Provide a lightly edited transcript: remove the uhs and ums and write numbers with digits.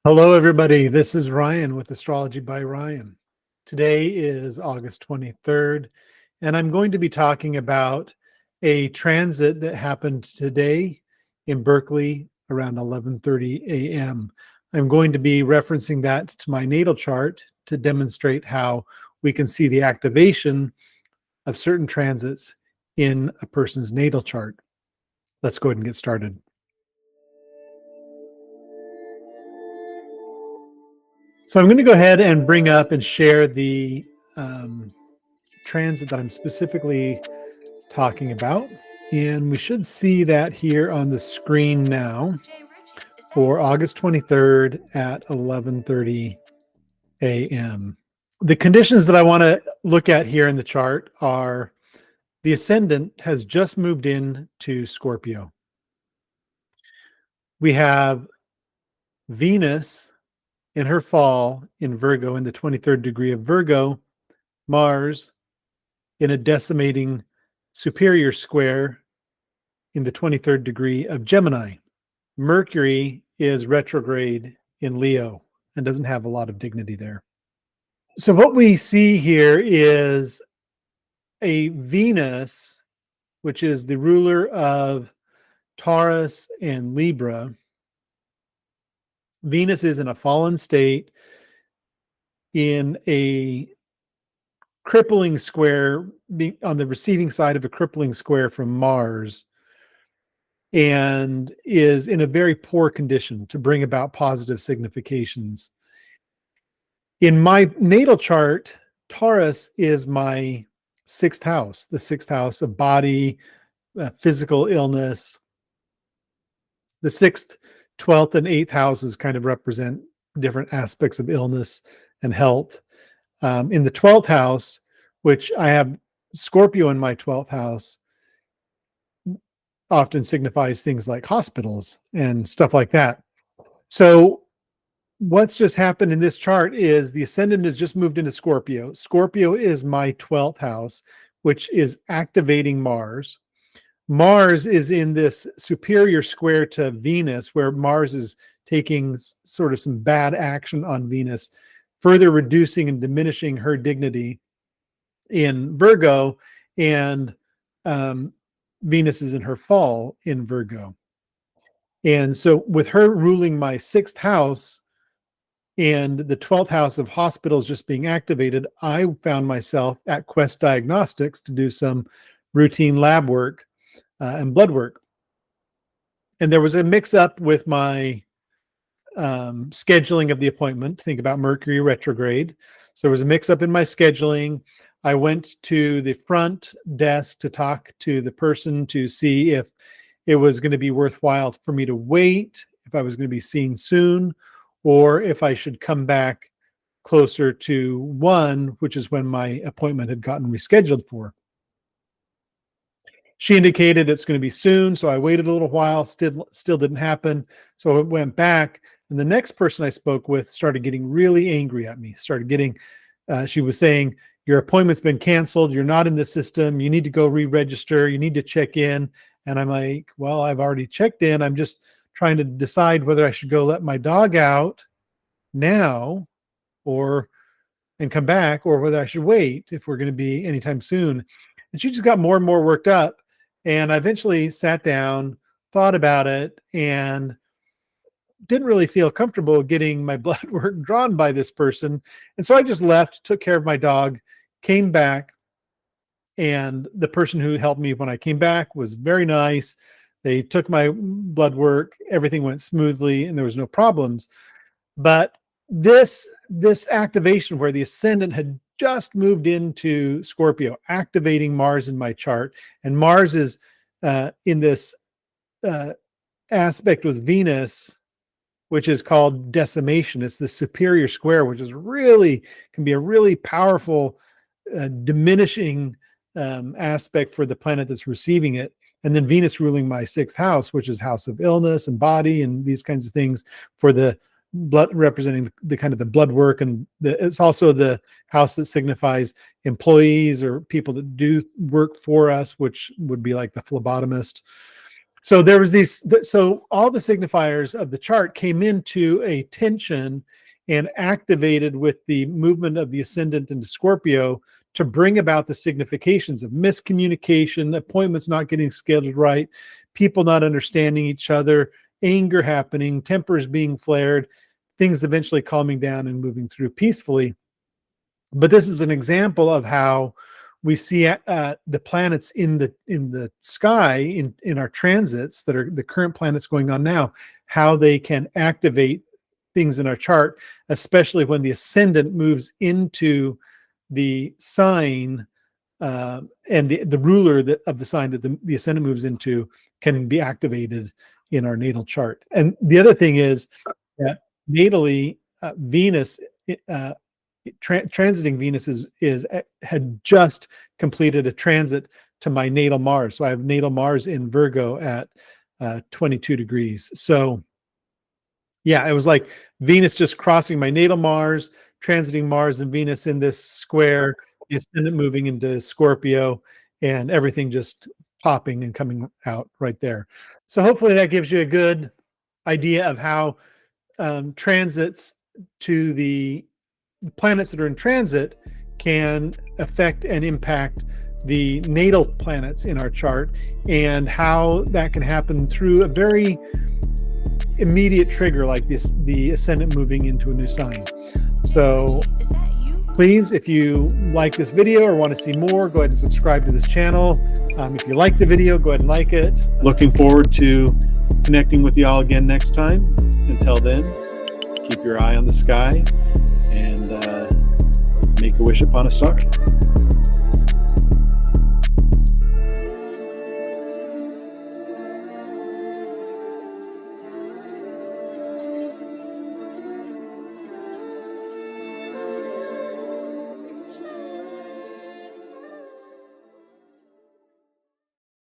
Hello, everybody. This is Ryan with Astrology by Ryan. Today is August 23rd, and I'm going to be talking about a transit that happened today in Berkeley around 11:30 a.m. I'm going to be referencing that to my natal chart to demonstrate how we can see the activation of certain transits in a person's natal chart. Let's go ahead and get started. So I'm going to go ahead and bring up and share the transit that I'm specifically talking about. And we should see that here on the screen now for August 23rd at 11:30 a.m. The conditions that I want to look at here in the chart are the ascendant has just moved in to Scorpio. We have Venus in her fall in Virgo in the 23rd degree of Virgo, Mars in a decimating superior square in the 23rd degree of Gemini. Mercury is retrograde in Leo and doesn't have a lot of dignity there. So what we see here is a Venus, which is the ruler of Taurus and Libra. Venus is in a fallen state in a crippling square, on the receiving side of a crippling square from Mars, and is in a very poor condition to bring about positive significations. In my natal chart, Taurus is my sixth house, the sixth house of body, physical illness. The sixth, 12th, and 8th houses kind of represent different aspects of illness and health. In the 12th house, which I have Scorpio in my 12th house, often signifies things like hospitals and stuff like that. So what's just happened in this chart is the ascendant has just moved into Scorpio. Scorpio is my 12th house, which is activating Mars. Mars is in this superior square to Venus, where Mars is taking sort of some bad action on Venus, further reducing and diminishing her dignity in Virgo, and Venus is in her fall in Virgo. And so with her ruling my sixth house and the 12th house of hospitals just being activated, I found myself at Quest Diagnostics to do some routine lab work and blood work. And there was a mix up with my scheduling of the appointment. Think about Mercury retrograde. So there was a mix up in my scheduling. I went to the front desk to talk to the person to see if it was going to be worthwhile for me to wait, if I was going to be seen soon, or if I should come back closer to 1, which is when my appointment had gotten rescheduled for. She indicated it's going to be soon, so I waited a little while, still didn't happen. So I went back, and the next person I spoke with started getting really angry at me, she was saying, your appointment's been canceled, you're not in the system, you need to go re-register, you need to check in. And I'm like, well, I've already checked in. I'm just trying to decide whether I should go let my dog out now and come back, or whether I should wait if we're going to be anytime soon. And she just got more and more worked up. And I eventually sat down, thought about it, and didn't really feel comfortable getting my blood work drawn by this person. And so I just left, took care of my dog, came back, and the person who helped me when I came back was very nice. They took my blood work, everything went smoothly, and there was no problems. But this activation where the ascendant had just moved into Scorpio, activating Mars in my chart, and Mars is in this aspect with Venus, which is called decimation. It's the superior square, which is can be a really powerful diminishing aspect for the planet that's receiving it. And then Venus ruling my sixth house, which is house of illness and body and these kinds of things, for the blood, representing the kind of the blood work. And it's also the house that signifies employees or people that do work for us, which would be like the phlebotomist. So there was so all the signifiers of the chart came into a tension and activated with the movement of the ascendant into Scorpio to bring about the significations of miscommunication, appointments not getting scheduled right, people not understanding each other, anger happening, tempers being flared, things eventually calming down and moving through peacefully. But this is an example of how we see the planets in the sky in our transits that are the current planets going on now, how they can activate things in our chart, especially when the ascendant moves into the sign, and the ruler of the sign that the ascendant moves into can be activated in our natal chart. And the other thing is that natally, Venus, transiting Venus had just completed a transit to my natal Mars. So I have natal Mars in Virgo at 22 degrees. So yeah, it was like Venus just crossing my natal Mars, transiting Mars and Venus in this square, the ascendant moving into Scorpio, and everything just popping and coming out right there. So hopefully that gives you a good idea of how transits to the planets that are in transit can affect and impact the natal planets in our chart, and how that can happen through a very immediate trigger like this, the ascendant moving into a new sign. So please, if you like this video or want to see more, go ahead and subscribe to this channel. If you like the video, go ahead and like it. Looking forward to connecting with you all again next time. Until then, keep your eye on the sky and make a wish upon a star.